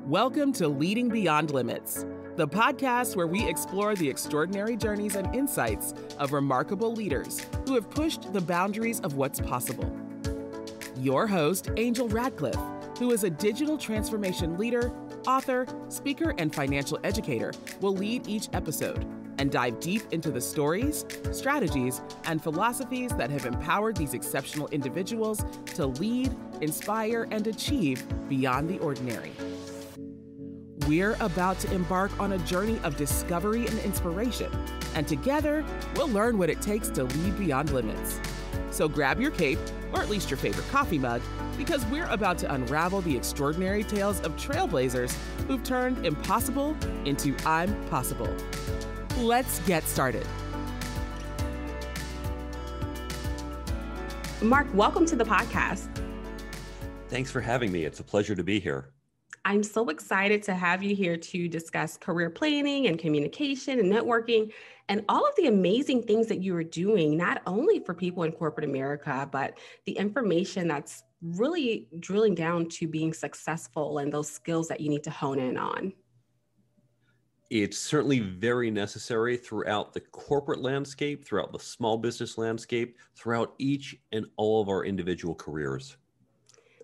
Welcome to Leading Beyond Limits, the podcast where we explore the extraordinary journeys and insights of remarkable leaders who have pushed the boundaries of what's possible. Your host, Angel Radcliffe, who is a digital transformation leader, author, speaker, and financial educator, will lead each episode and dive deep into the stories, strategies, and philosophies that have empowered these exceptional individuals to lead, inspire, and achieve beyond the ordinary. We're about to embark on a journey of discovery and inspiration, and together, we'll learn what it takes to lead beyond limits. So grab your cape, or at least your favorite coffee mug, because we're about to unravel the extraordinary tales of trailblazers who've turned impossible into I'm possible. Let's get started. Mark, welcome to the podcast. Thanks for having me. It's a pleasure to be here. I'm so excited to have you here to discuss career planning and communication and networking and all of the amazing things that you are doing, not only for people in corporate America, but the information that's really drilling down to being successful and those skills that you need to hone in on. It's certainly very necessary throughout the corporate landscape, throughout the small business landscape, throughout each and all of our individual careers.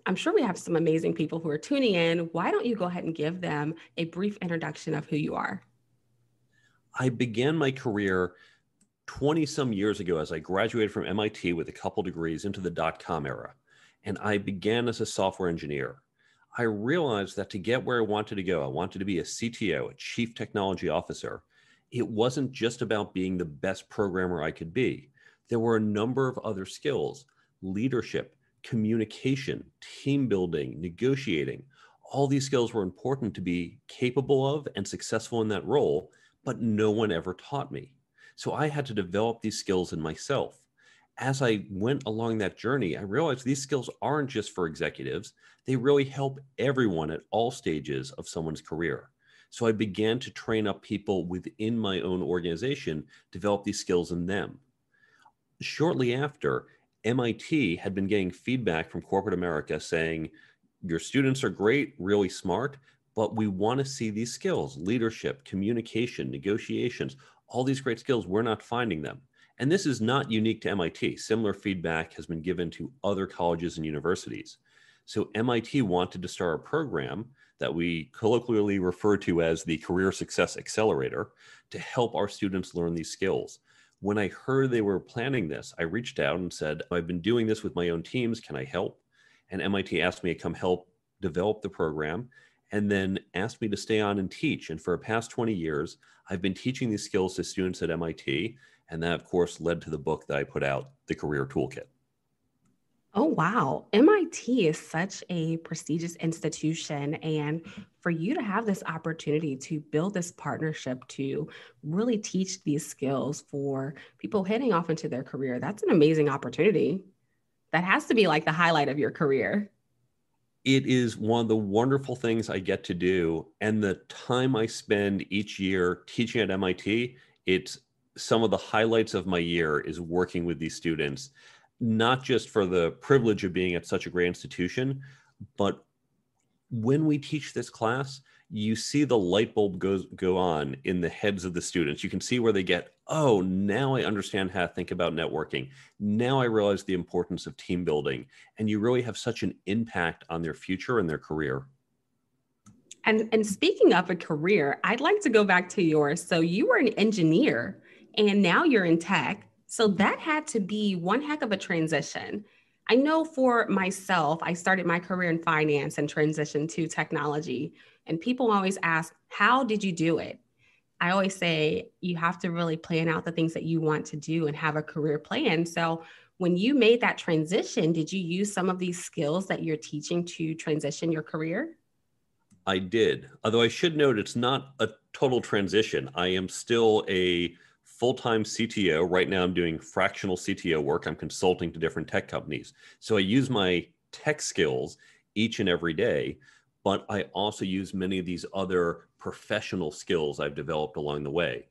I'm sure we have some amazing people who are tuning in. Why don't you go ahead and give them a brief introduction of who you are? I began my career 20 some years ago as I graduated from MIT with a couple degrees into the dot-com era. And I began as a software engineer. I realized that to get where I wanted to go, I wanted to be a CTO, a chief technology officer. It wasn't just about being the best programmer I could be. There were a number of other skills: leadership, communication, team building, negotiating. All these skills were important to be capable of and successful in that role, but no one ever taught me. So I had to develop these skills in myself. As I went along that journey, I realized these skills aren't just for executives. They really help everyone at all stages of someone's career. So I began to train up people within my own organization, develop these skills in them. Shortly after, MIT had been getting feedback from corporate America saying, your students are great, really smart, but we want to see these skills: leadership, communication, negotiations, all these great skills. We're not finding them. And this is not unique to MIT. Similar feedback has been given to other colleges and universities. So MIT wanted to start a program that we colloquially refer to as the Career Success Accelerator to help our students learn these skills. When I heard they were planning this, I reached out and said, I've been doing this with my own teams. Can I help? And MIT asked me to come help develop the program, and then asked me to stay on and teach. And for the past 20 years, I've been teaching these skills to students at MIT. And that, of course, led to the book that I put out, the Career Toolkit. Oh, wow. MIT is such a prestigious institution. And for you to have this opportunity to build this partnership to really teach these skills for people heading off into their career, that's an amazing opportunity. That has to be like the highlight of your career. It is one of the wonderful things I get to do. And the time I spend each year teaching at MIT, it's some of the highlights of my year is working with these students, not just for the privilege of being at such a great institution, but when we teach this class, you see the light bulb go on in the heads of the students. You can see where they get, oh, now I understand how to think about networking. Now I realize the importance of team building. And you really have such an impact on their future and their career. And speaking of a career, I'd like to go back to yours. So you were an engineer and now you're in tech. So that had to be one heck of a transition. I know for myself, I started my career in finance and transitioned to technology. And people always ask, how did you do it? I always say you have to really plan out the things that you want to do and have a career plan. So when you made that transition, did you use some of these skills that you're teaching to transition your career? I did. Although I should note, it's not a total transition. I am still a full-time CTO. Right now, I'm doing fractional CTO work. I'm consulting to different tech companies. So I use my tech skills each and every day, but I also use many of these other professional skills I've developed along the way.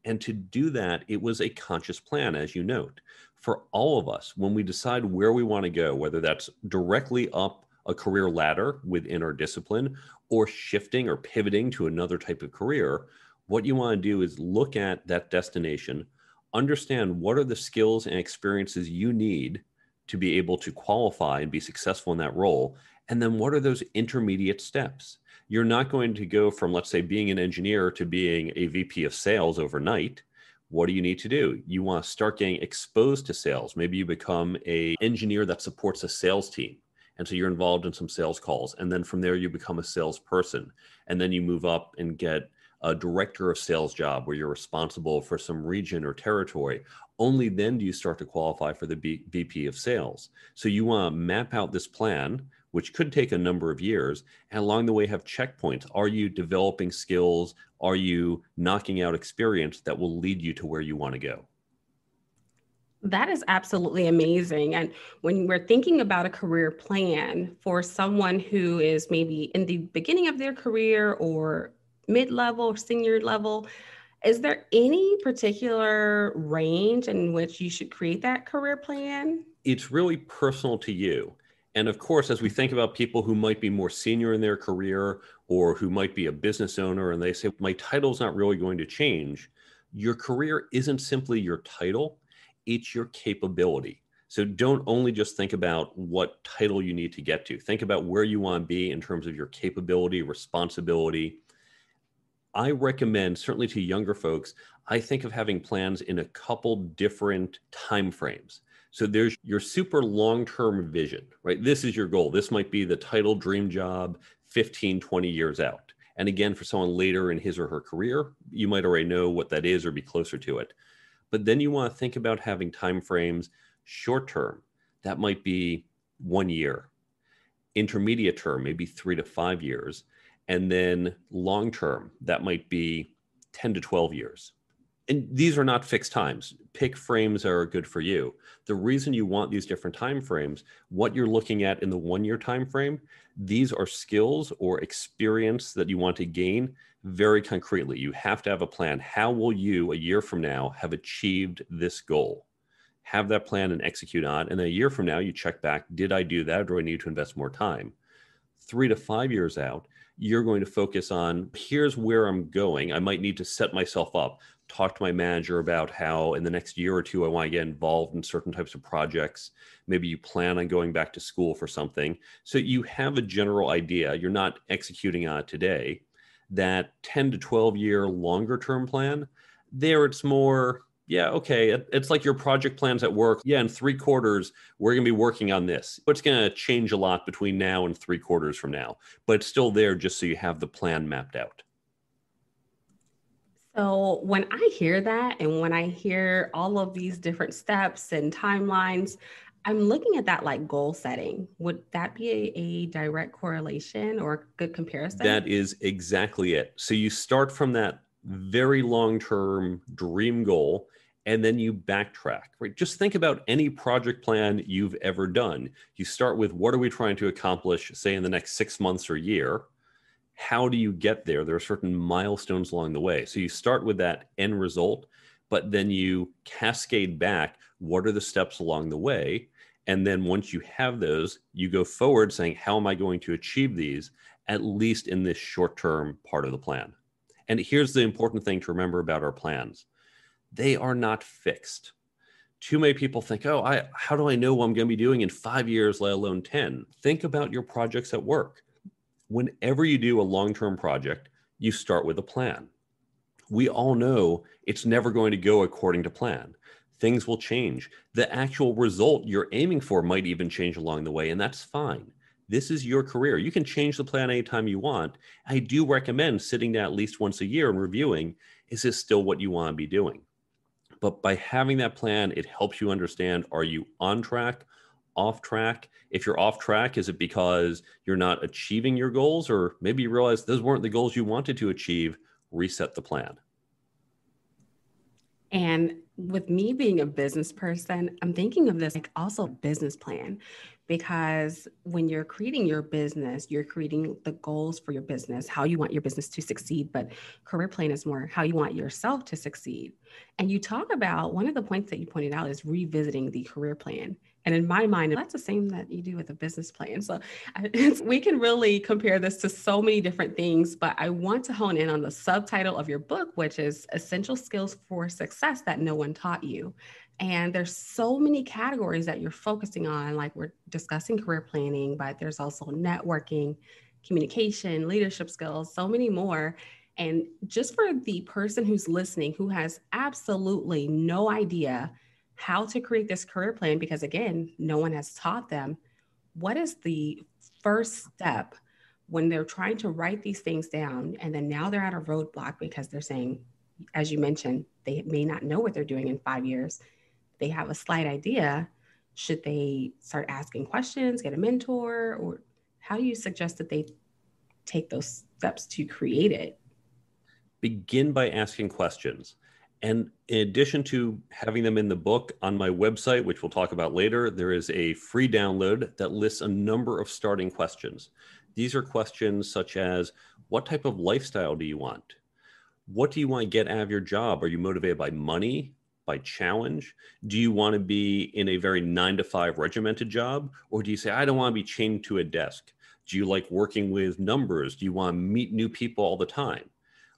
And to do that, it was a conscious plan, as you note. For all of us, when we decide where we want to go, whether that's directly up a career ladder within our discipline or shifting or pivoting to another type of career, what you want to do is look at that destination, understand what are the skills and experiences you need to be able to qualify and be successful in that role. And then what are those intermediate steps? You're not going to go from, let's say, being an engineer to being a VP of sales overnight. What do you need to do? You want to start getting exposed to sales. Maybe you become an engineer that supports a sales team. And so you're involved in some sales calls. And then from there, you become a salesperson. And then you move up and get a director of sales job where you're responsible for some region or territory. Only then do you start to qualify for the VP of sales. So you want to map out this plan, which could take a number of years, and along the way have checkpoints. Are you developing skills? Are you knocking out experience that will lead you to where you want to go? That is absolutely amazing. And when we're thinking about a career plan for someone who is maybe in the beginning of their career or mid-level, senior level, is there any particular range in which you should create that career plan? It's really personal to you. And of course, as we think about people who might be more senior in their career or who might be a business owner and they say, my title's not really going to change, your career isn't simply your title, it's your capability. So don't only just think about what title you need to get to. Think about where you want to be in terms of your capability, responsibility. I recommend, certainly to younger folks, I think of having plans in a couple different timeframes. So there's your super long-term vision, right? This is your goal. This might be the title dream job 15, 20 years out. And again, for someone later in his or her career, you might already know what that is or be closer to it. But then you want to think about having timeframes short-term. That might be 1 year. Intermediate term, maybe 3 to 5 years. And then long term, that might be 10 to 12 years. And these are not fixed times. Pick frames that are good for you. The reason you want these different time frames, what you're looking at in the 1 year time frame, these are skills or experience that you want to gain very concretely. You have to have a plan. How will you, a year from now, have achieved this goal? Have that plan and execute on. And a year from now, you check back, did I do that or do I need to invest more time? 3 to 5 years out, you're going to focus on, here's where I'm going. I might need to set myself up, talk to my manager about how in the next year or two, I want to get involved in certain types of projects. Maybe you plan on going back to school for something. So you have a general idea. You're not executing on it today. That 10 to 12 year longer term plan, there it's more, yeah, okay. It's like your project plans at work. Yeah, in 3 quarters, we're going to be working on this. It's going to change a lot between now and 3 quarters from now, but it's still there just so you have the plan mapped out. So when I hear that, and when I hear all of these different steps and timelines, I'm looking at that like goal setting. Would that be a direct correlation or a good comparison? That is exactly it. So you start from that very long-term dream goal, and then you backtrack, right? Just think about any project plan you've ever done. You start with, what are we trying to accomplish, say, in the next 6 months or year? How do you get there? There are certain milestones along the way. So you start with that end result, but then you cascade back, what are the steps along the way? And then once you have those, you go forward saying, how am I going to achieve these, at least in this short-term part of the plan? And here's the important thing to remember about our plans. They are not fixed. Too many people think, oh, how do I know what I'm going to be doing in 5 years, let alone 10? Think about your projects at work. Whenever you do a long-term project, you start with a plan. We all know it's never going to go according to plan. Things will change. The actual result you're aiming for might even change along the way, and that's fine. This is your career. You can change the plan anytime you want. I do recommend sitting down at least once a year and reviewing, is this still what you want to be doing? But by having that plan, it helps you understand, are you on track, off track? If you're off track, is it because you're not achieving your goals? Or maybe you realize those weren't the goals you wanted to achieve, reset the plan. And with me being a business person, I'm thinking of this like also business plan, because when you're creating your business, you're creating the goals for your business, how you want your business to succeed. But career plan is more how you want yourself to succeed. And you talk about, one of the points that you pointed out is revisiting the career plan. And in my mind, that's the same that you do with a business plan. So we can really compare this to so many different things, but I want to hone in on the subtitle of your book, which is Essential Skills for Success That No One Taught You. And there's so many categories that you're focusing on, like we're discussing career planning, but there's also networking, communication, leadership skills, so many more. And just for the person who's listening, who has absolutely no idea how to create this career plan, because again, no one has taught them, what is the first step when they're trying to write these things down? And then now they're at a roadblock because they're saying, as you mentioned, they may not know what they're doing in 5 years. They have a slight idea. Should they start asking questions, get a mentor, or how do you suggest that they take those steps to create it? Begin by asking questions. And in addition to having them in the book, on my website, which we'll talk about later, there is a free download that lists a number of starting questions. These are questions such as, what type of lifestyle do you want? What do you want to get out of your job? Are you motivated by money, by challenge? Do you want to be in a very 9-to-5 regimented job? Or do you say, I don't want to be chained to a desk? Do you like working with numbers? Do you want to meet new people all the time?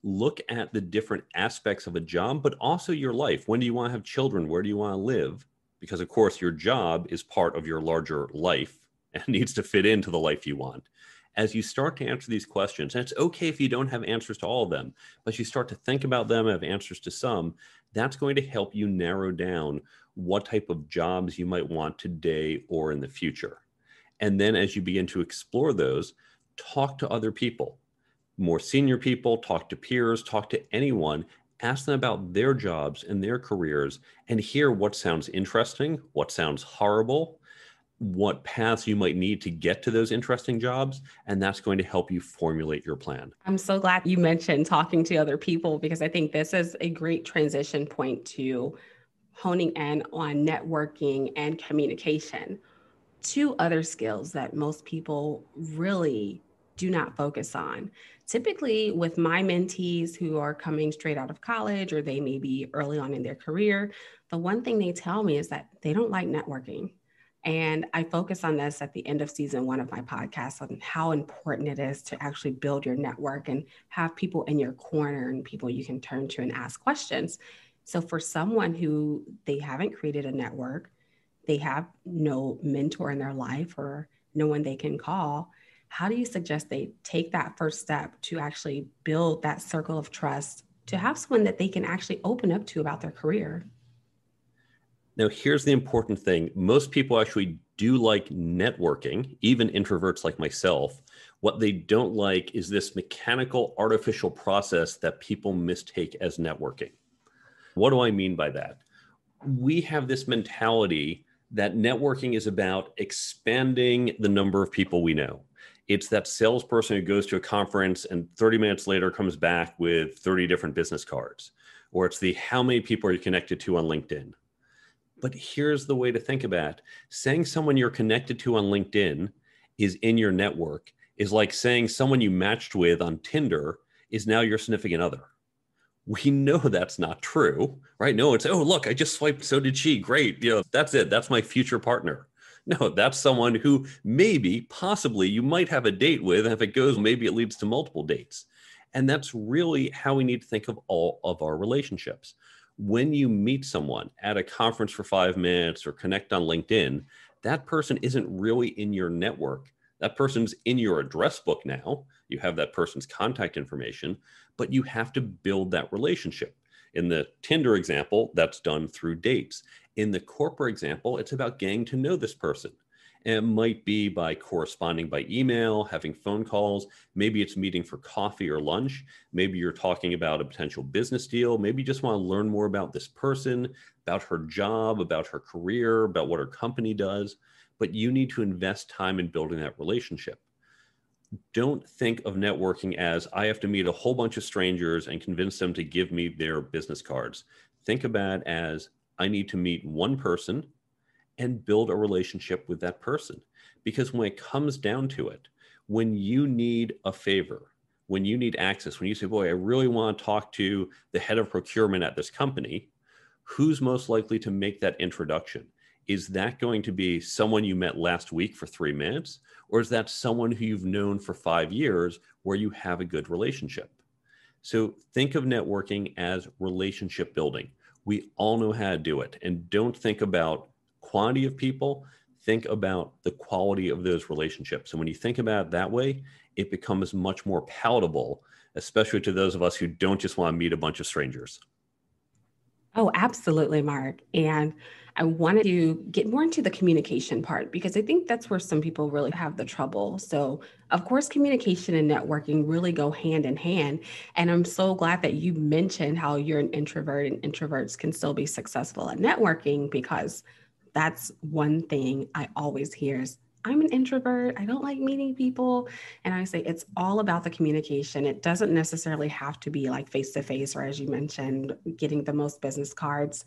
Look at the different aspects of a job, but also your life. When do you want to have children? Where do you want to live? Because of course, your job is part of your larger life and needs to fit into the life you want. As you start to answer these questions, and it's okay if you don't have answers to all of them, but you start to think about them and have answers to some, that's going to help you narrow down what type of jobs you might want today or in the future. And then as you begin to explore those, talk to other people. More senior people, talk to peers, talk to anyone, ask them about their jobs and their careers, and hear what sounds interesting, what sounds horrible, what paths you might need to get to those interesting jobs, and that's going to help you formulate your plan. I'm so glad you mentioned talking to other people, because I think this is a great transition point to honing in on networking and communication, two other skills that most people really do not focus on. Typically, with my mentees who are coming straight out of college, or they may be early on in their career, the one thing they tell me is that they don't like networking. And I focus on this at the end of season 1 of my podcast, on how important it is to actually build your network and have people in your corner and people you can turn to and ask questions. So for someone who they haven't created a network, they have no mentor in their life or no one they can call, how do you suggest they take that first step to actually build that circle of trust, to have someone that they can actually open up to about their career? Now, here's the important thing. Most people actually do like networking, even introverts like myself. What they don't like is this mechanical, artificial process that people mistake as networking. What do I mean by that? We have this mentality that networking is about expanding the number of people we know. It's that salesperson who goes to a conference and 30 minutes later comes back with 30 different business cards. Or it's the how many people are you connected to on LinkedIn. But here's the way to think about it. Saying someone you're connected to on LinkedIn is in your network is like saying someone you matched with on Tinder is now your significant other. We know that's not true, right? No, it's, oh, look, I just swiped, so did she. Great. That's it. That's my future partner. No, that's someone who maybe, possibly, you might have a date with. And if it goes, maybe it leads to multiple dates. And that's really how we need to think of all of our relationships. When you meet someone at a conference for 5 minutes or connect on LinkedIn, that person isn't really in your network. That person's in your address book now. You have that person's contact information, but you have to build that relationship. In the Tinder example, that's done through dates. In the corporate example, it's about getting to know this person. And it might be by corresponding by email, having phone calls. Maybe it's meeting for coffee or lunch. Maybe you're talking about a potential business deal. Maybe you just want to learn more about this person, about her job, about her career, about what her company does. But you need to invest time in building that relationship. Don't think of networking as I have to meet a whole bunch of strangers and convince them to give me their business cards. Think about it as I need to meet one person and build a relationship with that person. Because when it comes down to it, when you need a favor, when you need access, when you say, boy, I really want to talk to the head of procurement at this company, who's most likely to make that introduction? Is that going to be someone you met last week for 3 minutes? Or is that someone who you've known for 5 years where you have a good relationship? So think of networking as relationship building. We all know how to do it. And don't think about quantity of people, think about the quality of those relationships. And when you think about it that way, it becomes much more palatable, especially to those of us who don't just want to meet a bunch of strangers. Oh, absolutely, Mark. And I wanted to get more into the communication part because I think that's where some people really have the trouble. So, of course, communication and networking really go hand in hand. And I'm so glad that you mentioned how you're an introvert and introverts can still be successful at networking because that's one thing I always hear is I'm an introvert. I don't like meeting people. And I say it's all about the communication. It doesn't necessarily have to be like face to face, or as you mentioned, getting the most business cards.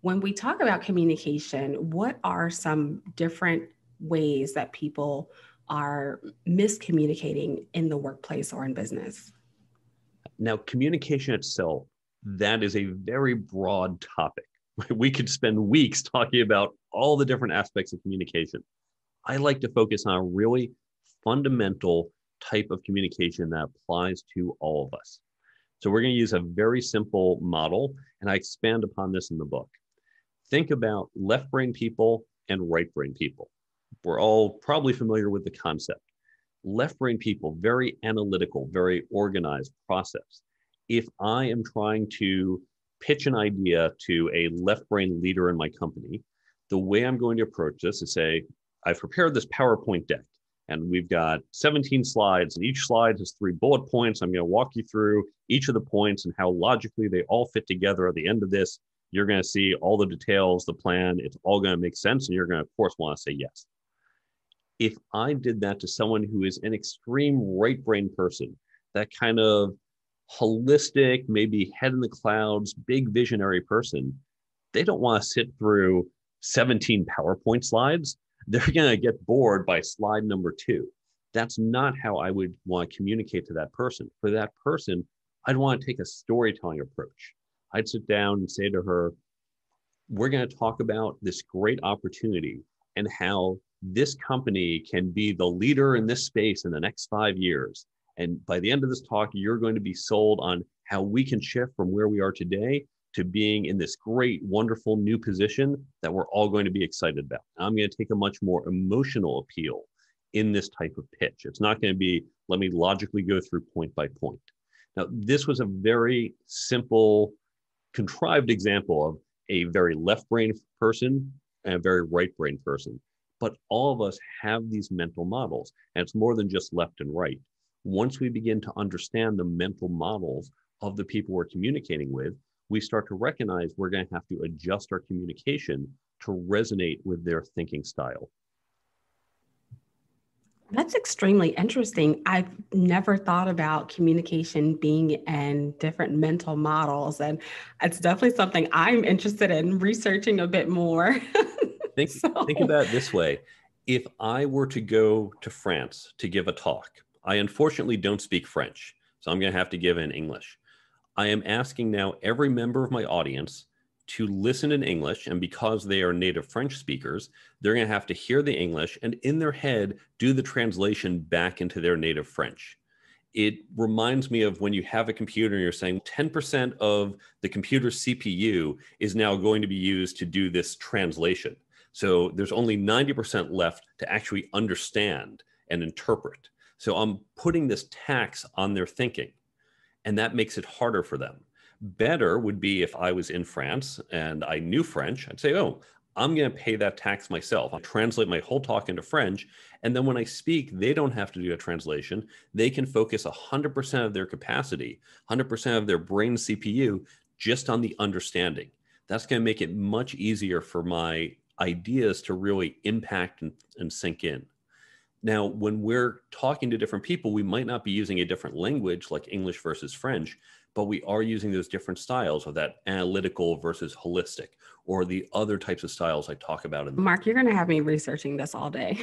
When we talk about communication, what are some different ways that people are miscommunicating in the workplace or in business? Now, communication itself, that is a very broad topic. We could spend weeks talking about all the different aspects of communication. I like to focus on a really fundamental type of communication that applies to all of us. So we're going to use a very simple model, and I expand upon this in the book. Think about left brain people and right brain people. We're all probably familiar with the concept. Left brain people, very analytical, very organized process. If I am trying to pitch an idea to a left brain leader in my company, the way I'm going to approach this is say, I've prepared this PowerPoint deck and we've got 17 slides and each slide has 3 bullet points. I'm going to walk you through each of the points and how logically they all fit together at the end of this. You're going to see all the details, the plan, it's all going to make sense. And you're going to, of course, want to say yes. If I did that to someone who is an extreme right brain person, that kind of holistic, maybe head in the clouds, big visionary person, they don't want to sit through 17 PowerPoint slides. They're going to get bored by slide number 2. That's not how I would want to communicate to that person. For that person, I'd want to take a storytelling approach. I'd sit down and say to her, we're going to talk about this great opportunity and how this company can be the leader in this space in the next 5 years. And by the end of this talk, you're going to be sold on how we can shift from where we are today to being in this great, wonderful new position that we're all going to be excited about. I'm going to take a much more emotional appeal in this type of pitch. It's not going to be, let me logically go through point by point. Now, this was a very simple, contrived example of a very left brain person and a very right brain person. But all of us have these mental models, and it's more than just left and right. Once we begin to understand the mental models of the people we're communicating with, we start to recognize we're going to have to adjust our communication to resonate with their thinking style. That's extremely interesting. I've never thought about communication being in different mental models, and it's definitely something I'm interested in researching a bit more. Think about it this way. If I were to go to France to give a talk, I unfortunately don't speak French, so I'm going to have to give it in English. I am asking now every member of my audience to listen in English, and because they are native French speakers, they're going to have to hear the English and in their head do the translation back into their native French. It reminds me of when you have a computer and you're saying 10% of the computer's CPU is now going to be used to do this translation. So there's only 90% left to actually understand and interpret. So I'm putting this tax on their thinking, and that makes it harder for them. Better would be if I was in France and I knew French, I'd say, oh, I'm going to pay that tax myself. I'll translate my whole talk into French. And then when I speak, they don't have to do a translation. They can focus 100% of their capacity, 100% of their brain CPU just on the understanding. That's going to make it much easier for my ideas to really impact and sink in. Now, when we're talking to different people, we might not be using a different language like English versus French, but we are using those different styles of that analytical versus holistic, or the other types of styles I talk about in the Mark, you're going to have me researching this all day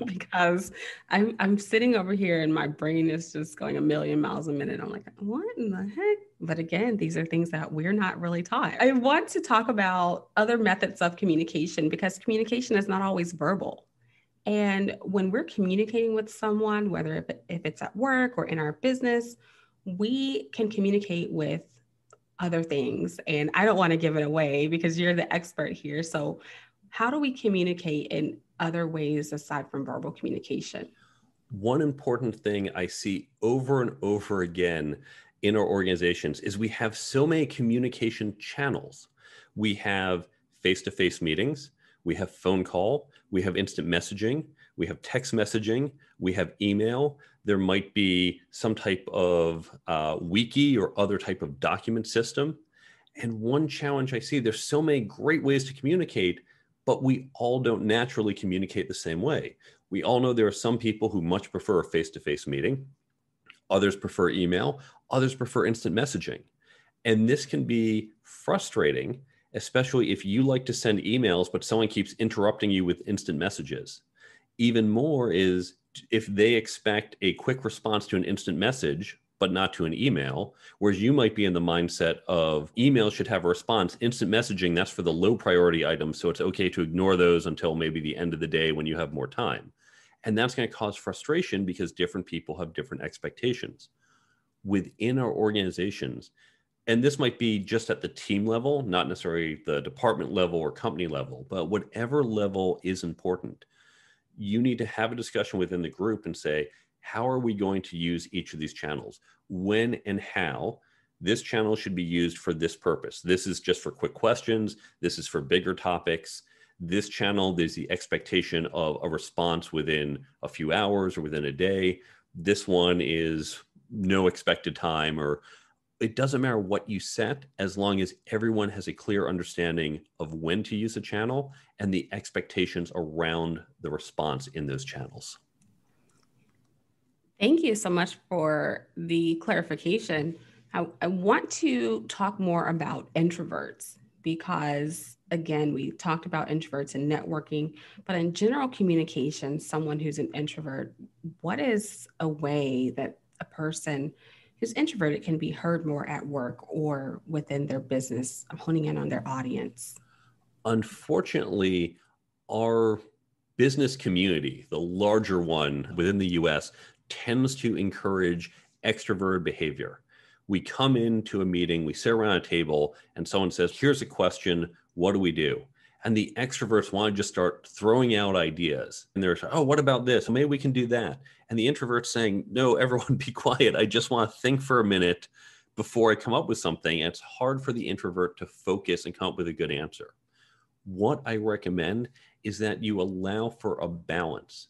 because I'm sitting over here and my brain is just going a million miles a minute. I'm like, what in the heck? But again, these are things that we're not really taught. I want to talk about other methods of communication because communication is not always verbal. And when we're communicating with someone, whether if it's at work or in our business, we can communicate with other things. And I don't want to give it away because you're the expert here. So how do we communicate in other ways aside from verbal communication? One important thing I see over and over again in our organizations is we have so many communication channels. We have face-to-face meetings, we have phone call, we have instant messaging, we have text messaging, we have email. There might be some type of wiki or other type of document system. And one challenge I see, there's so many great ways to communicate, but we all don't naturally communicate the same way. We all know there are some people who much prefer a face-to-face meeting. Others prefer email. Others prefer instant messaging. And this can be frustrating, especially if you like to send emails, but someone keeps interrupting you with instant messages. Even more is if they expect a quick response to an instant message, but not to an email, whereas you might be in the mindset of email should have a response. Instant messaging, that's for the low priority items. So it's okay to ignore those until maybe the end of the day when you have more time. And that's going to cause frustration because different people have different expectations within our organizations. And this might be just at the team level, not necessarily the department level or company level, but whatever level is important, you need to have a discussion within the group and say, how are we going to use each of these channels? When and how? This channel should be used for this purpose. This is just for quick questions. This is for bigger topics. This channel, there's the expectation of a response within a few hours or within a day. This one is no expected time, or it doesn't matter what you set as long as everyone has a clear understanding of when to use a channel and the expectations around the response in those channels. Thank you so much for the clarification. I want to talk more about introverts because, again, we talked about introverts and networking, but in general communication, someone who's an introvert, what is a way that a person who's introverted can be heard more at work or within their business, honing in on their audience? Unfortunately, our business community, the larger one within the US, tends to encourage extroverted behavior. We come into a meeting, we sit around a table, and someone says, here's a question, what do we do? And the extroverts want to just start throwing out ideas. And they're, oh, what about this? Maybe we can do that. And the introverts saying, no, everyone be quiet. I just want to think for a minute before I come up with something. And it's hard for the introvert to focus and come up with a good answer. What I recommend is that you allow for a balance.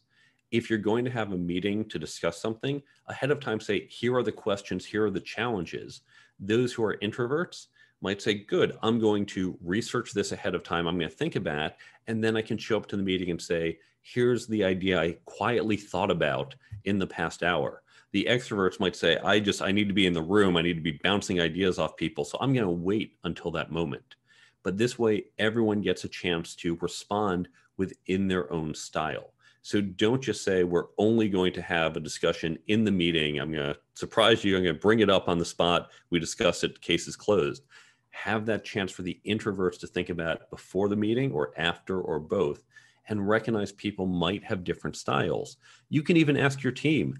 If you're going to have a meeting to discuss something, ahead of time say, here are the questions, here are the challenges. Those who are introverts might say, good, I'm going to research this ahead of time. I'm going to think about it. And then I can show up to the meeting and say, here's the idea I quietly thought about in the past hour. The extroverts might say, I need to be in the room. I need to be bouncing ideas off people. So I'm going to wait until that moment. But this way, everyone gets a chance to respond within their own style. So don't just say, we're only going to have a discussion in the meeting. I'm going to surprise you. I'm going to bring it up on the spot. We discuss it, case is closed. Have that chance for the introverts to think about it before the meeting or after or both, and recognize people might have different styles. You can even ask your team,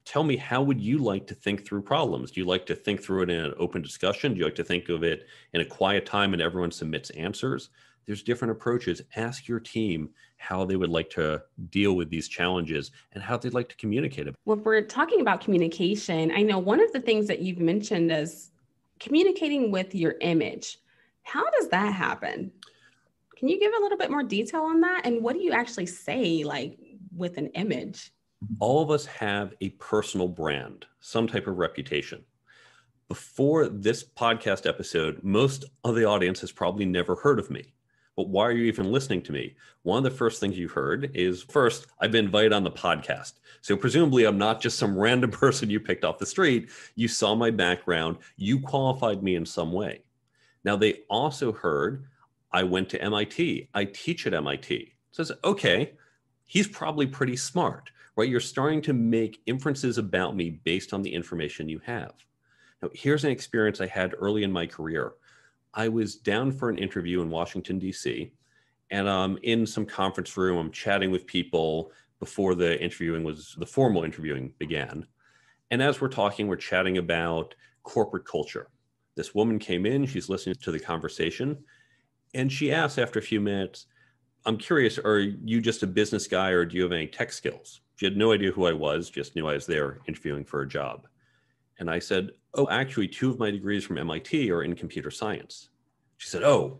tell me, how would you like to think through problems? Do you like to think through it in an open discussion? Do you like to think of it in a quiet time and everyone submits answers? There's different approaches. Ask your team how they would like to deal with these challenges and how they'd like to communicate it. When we're talking about communication, I know one of the things that you've mentioned is communicating with your image. How does that happen? Can you give a little bit more detail on that? And what do you actually say, like, with an image? All of us have a personal brand, some type of reputation. Before this podcast episode, most of the audience has probably never heard of me. But why are you even listening to me? One of the first things you heard is, first, I've been invited on the podcast. So presumably I'm not just some random person you picked off the street. You saw my background. You qualified me in some way. Now, they also heard I went to MIT. I teach at MIT. So it's okay, he's probably pretty smart, right? You're starting to make inferences about me based on the information you have. Now, here's an experience I had early in my career. I was down for an interview in Washington, D.C., and I'm in some conference room. I'm chatting with people before the formal interviewing began. And as we're talking, we're chatting about corporate culture. This woman came in, she's listening to the conversation, and she asked after a few minutes, I'm curious, are you just a business guy or do you have any tech skills? She had no idea who I was, just knew I was there interviewing for a job. And I said, oh, actually, 2 of my degrees from MIT are in computer science. She said, oh,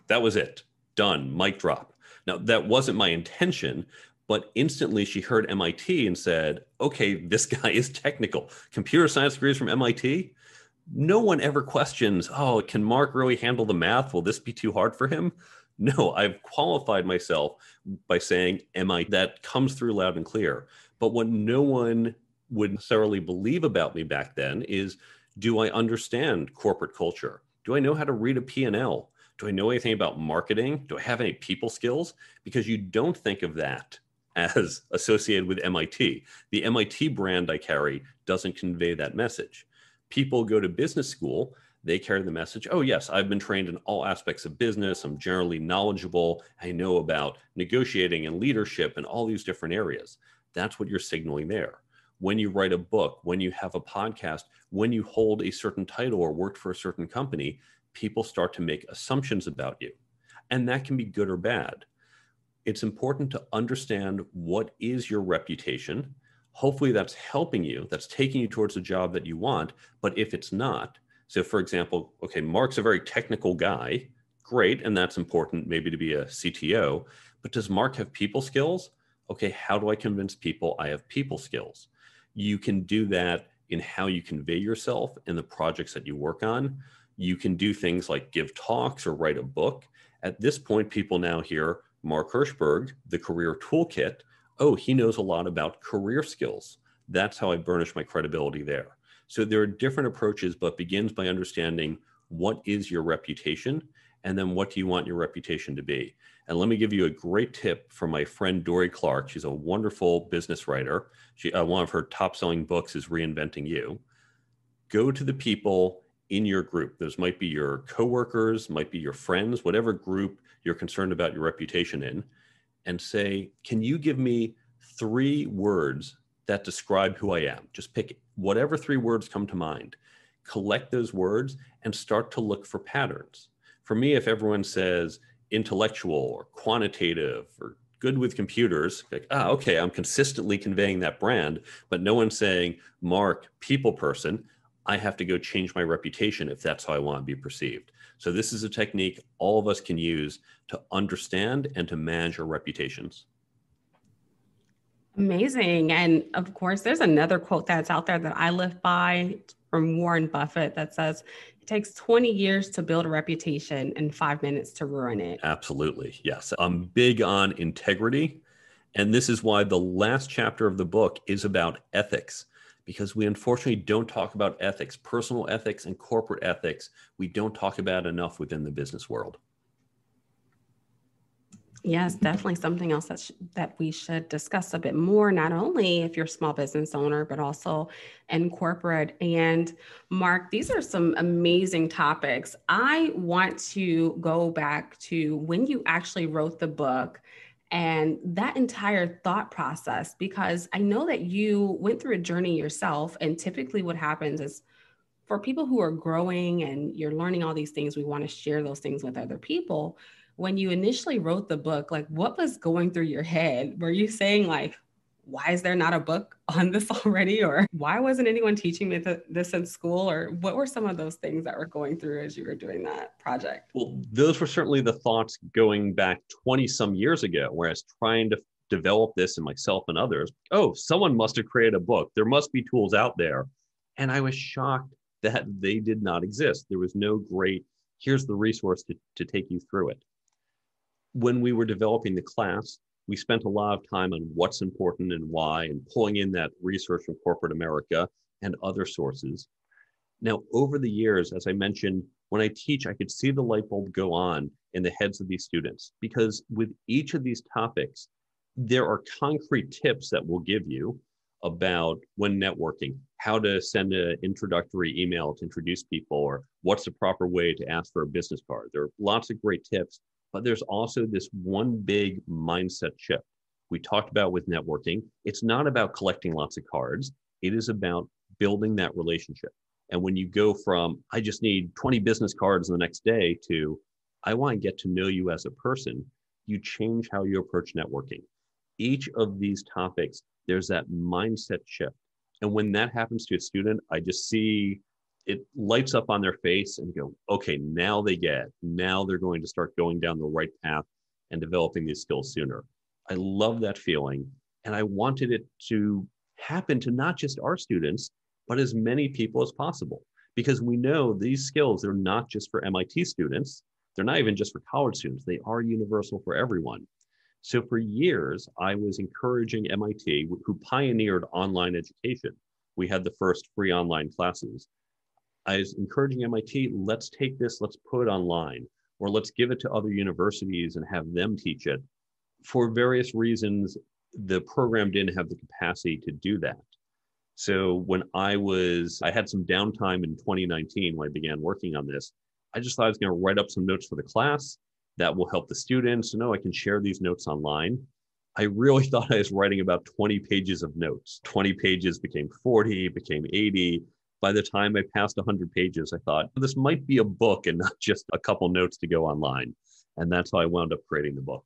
that was it. Done. Mic drop. Now, that wasn't my intention, but instantly she heard MIT and said, okay, this guy is technical. Computer science degrees from MIT? No one ever questions, oh, can Mark really handle the math? Will this be too hard for him? No, I've qualified myself by saying MIT. That comes through loud and clear. But what no one would necessarily believe about me back then is, do I understand corporate culture? Do I know how to read a P&L? Do I know anything about marketing? Do I have any people skills? Because you don't think of that as associated with MIT. The MIT brand I carry doesn't convey that message. People go to business school, they carry the message, oh yes, I've been trained in all aspects of business. I'm generally knowledgeable. I know about negotiating and leadership and all these different areas. That's what you're signaling there. When you write a book, when you have a podcast, when you hold a certain title or work for a certain company, people start to make assumptions about you. And that can be good or bad. It's important to understand what is your reputation. Hopefully that's helping you, that's taking you towards the job that you want. But if it's not, so for example, okay, Mark's a very technical guy, great, and that's important maybe to be a CTO, but does Mark have people skills? Okay, how do I convince people I have people skills? You can do that in how you convey yourself in the projects that you work on. You can do things like give talks or write a book. At this point, people now hear Mark Herschberg, the Career Toolkit. Oh, he knows a lot about career skills. That's how I burnish my credibility there. So there are different approaches, but begins by understanding what is your reputation and then what do you want your reputation to be. And let me give you a great tip from my friend Dory Clark. She's a wonderful business writer. One of her top-selling books is Reinventing You. Go to the people in your group. Those might be your coworkers, might be your friends, whatever group you're concerned about your reputation in, and say, can you give me 3 words that describe who I am? Just pick whatever 3 words come to mind. Collect those words and start to look for patterns. For me, if everyone says intellectual or quantitative or good with computers, like, okay, I'm consistently conveying that brand, but no one's saying, Mark, people person, I have to go change my reputation if that's how I want to be perceived. So this is a technique all of us can use to understand and to manage our reputations. Amazing. And of course, there's another quote that's out there that I live by from Warren Buffett that says, it takes 20 years to build a reputation and 5 minutes to ruin it. Absolutely. Yes. I'm big on integrity. And this is why the last chapter of the book is about ethics, because we unfortunately don't talk about ethics, personal ethics and corporate ethics. We don't talk about enough within the business world. Yes, definitely something else that we should discuss a bit more, not only if you're a small business owner, but also in corporate. And Mark, these are some amazing topics. I want to go back to when you actually wrote the book and that entire thought process, because I know that you went through a journey yourself. And typically what happens is for people who are growing and you're learning all these things, we want to share those things with other people. When you initially wrote the book, like what was going through your head? Were you saying like, why is there not a book on this already? Or why wasn't anyone teaching me this in school? Or what were some of those things that were going through as you were doing that project? Well, those were certainly the thoughts going back 20 some years ago, where I was trying to develop this in myself and others. Oh, someone must have created a book. There must be tools out there. And I was shocked that they did not exist. There was no great, here's the resource to take you through it. When we were developing the class, we spent a lot of time on what's important and why, and pulling in that research from corporate America and other sources. Now, over the years, as I mentioned, when I teach, I could see the light bulb go on in the heads of these students, because with each of these topics, there are concrete tips that we'll give you about when networking, how to send an introductory email to introduce people, or what's the proper way to ask for a business card. There are lots of great tips, but there's also this one big mindset shift. We talked about with networking. It's not about collecting lots of cards. It is about building that relationship. And when you go from, I just need 20 business cards the next day, to, I want to get to know you as a person, you change how you approach networking. Each of these topics, there's that mindset shift. And when that happens to a student, I just see it lights up on their face and go, okay, now they get, now they're going to start going down the right path and developing these skills sooner. I love that feeling. And I wanted it to happen to not just our students, but as many people as possible. Because we know these skills, they're not just for MIT students. They're not even just for college students. They are universal for everyone. So for years, I was encouraging MIT, who pioneered online education. We had the first free online classes. I was encouraging MIT, let's take this, let's put it online, or let's give it to other universities and have them teach it. For various reasons, the program didn't have the capacity to do that. So when I had some downtime in 2019 when I began working on this, I just thought I was going to write up some notes for the class that will help the students. I can share these notes online. I really thought I was writing about 20 pages of notes. 20 pages became 40, became 80. By the time I passed 100 pages, I thought, this might be a book and not just a couple notes to go online. And that's how I wound up creating the book.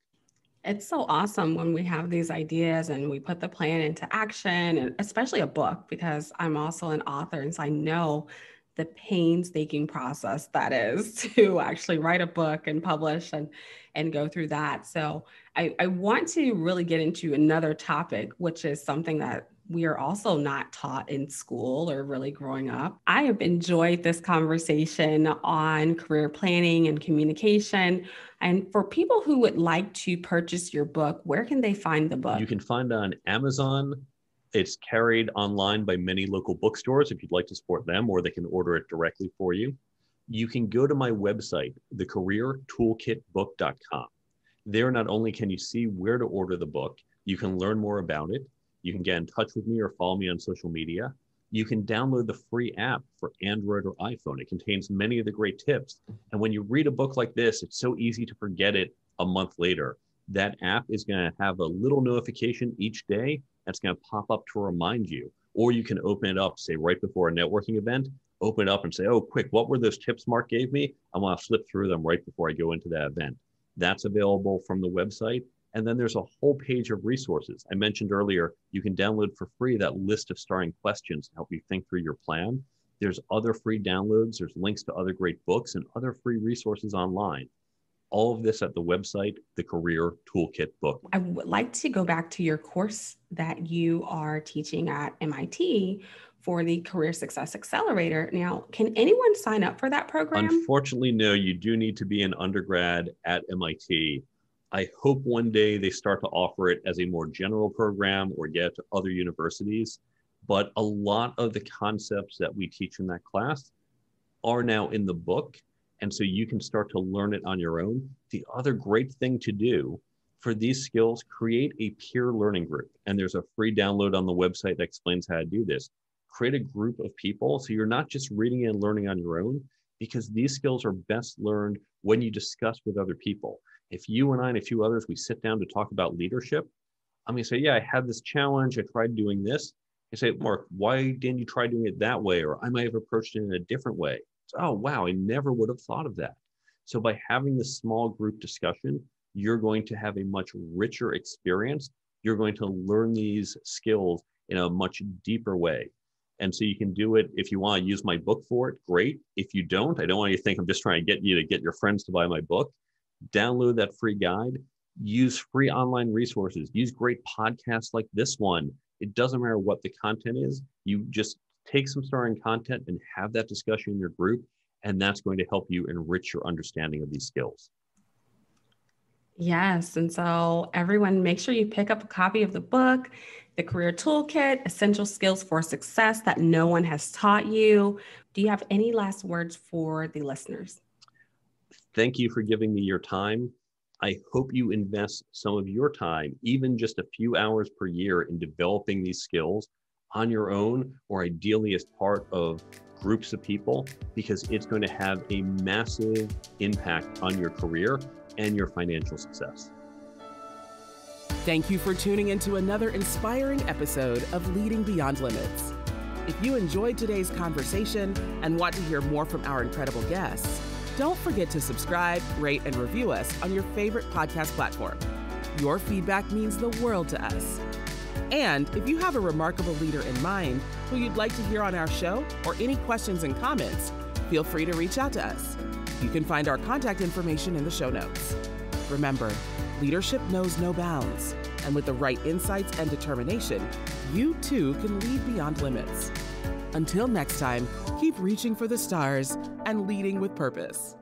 It's so awesome when we have these ideas and we put the plan into action, and especially a book, because I'm also an author. And so I know the painstaking process that is to actually write a book and publish and go through that. So I want to really get into another topic, which is something that we are also not taught in school or really growing up. I have enjoyed this conversation on career planning and communication. And for people who would like to purchase your book, where can they find the book? You can find it on Amazon. It's carried online by many local bookstores if you'd like to support them, or they can order it directly for you. You can go to my website, thecareertoolkitbook.com. There, not only can you see where to order the book, you can learn more about it. You can get in touch with me or follow me on social media. You can download the free app for Android or iPhone. It contains many of the great tips. And when you read a book like this, it's so easy to forget it a month later. That app is going to have a little notification each day that's going to pop up to remind you. Or you can open it up, say right before a networking event, open it up and say, oh, quick, what were those tips Mark gave me? I want to flip through them right before I go into that event. That's available from the website. And then there's a whole page of resources. I mentioned earlier, you can download for free that list of starting questions to help you think through your plan. There's other free downloads. There's links to other great books and other free resources online. All of this at the website, the Career Toolkit book. I would like to go back to your course that you are teaching at MIT for the Career Success Accelerator. Now, can anyone sign up for that program? Unfortunately, no. You do need to be an undergrad at MIT. I hope one day they start to offer it as a more general program or get to other universities. But a lot of the concepts that we teach in that class are now in the book. And so you can start to learn it on your own. The other great thing to do for these skills, create a peer learning group. And there's a free download on the website that explains how to do this. Create a group of people so you're not just reading and learning on your own, because these skills are best learned when you discuss with other people. If you and I and a few others, we sit down to talk about leadership, I'm going to say, yeah, I had this challenge. I tried doing this. I say, Mark, why didn't you try doing it that way? Or I might have approached it in a different way. Oh, wow, I never would have thought of that. So by having this small group discussion, you're going to have a much richer experience. You're going to learn these skills in a much deeper way. And so you can do it if you want to use my book for it, great. If you don't, I don't want you to think I'm just trying to get you to get your friends to buy my book. Download that free guide, use free online resources, use great podcasts like this one. It doesn't matter what the content is. You just take some starting content and have that discussion in your group, and that's going to help you enrich your understanding of these skills. Yes. And so everyone, make sure you pick up a copy of the book, The Career Toolkit, Essential Skills for Success That No One Has Taught You. Do you have any last words for the listeners? Thank you for giving me your time. I hope you invest some of your time, even just a few hours per year, in developing these skills on your own, or ideally as part of groups of people, because it's going to have a massive impact on your career and your financial success. Thank you for tuning into another inspiring episode of Leading Beyond Limits. If you enjoyed today's conversation and want to hear more from our incredible guests, don't forget to subscribe, rate, and review us on your favorite podcast platform. Your feedback means the world to us. And if you have a remarkable leader in mind who you'd like to hear on our show, or any questions and comments, feel free to reach out to us. You can find our contact information in the show notes. Remember, leadership knows no bounds, and with the right insights and determination, you too can lead beyond limits. Until next time, keep reaching for the stars and leading with purpose.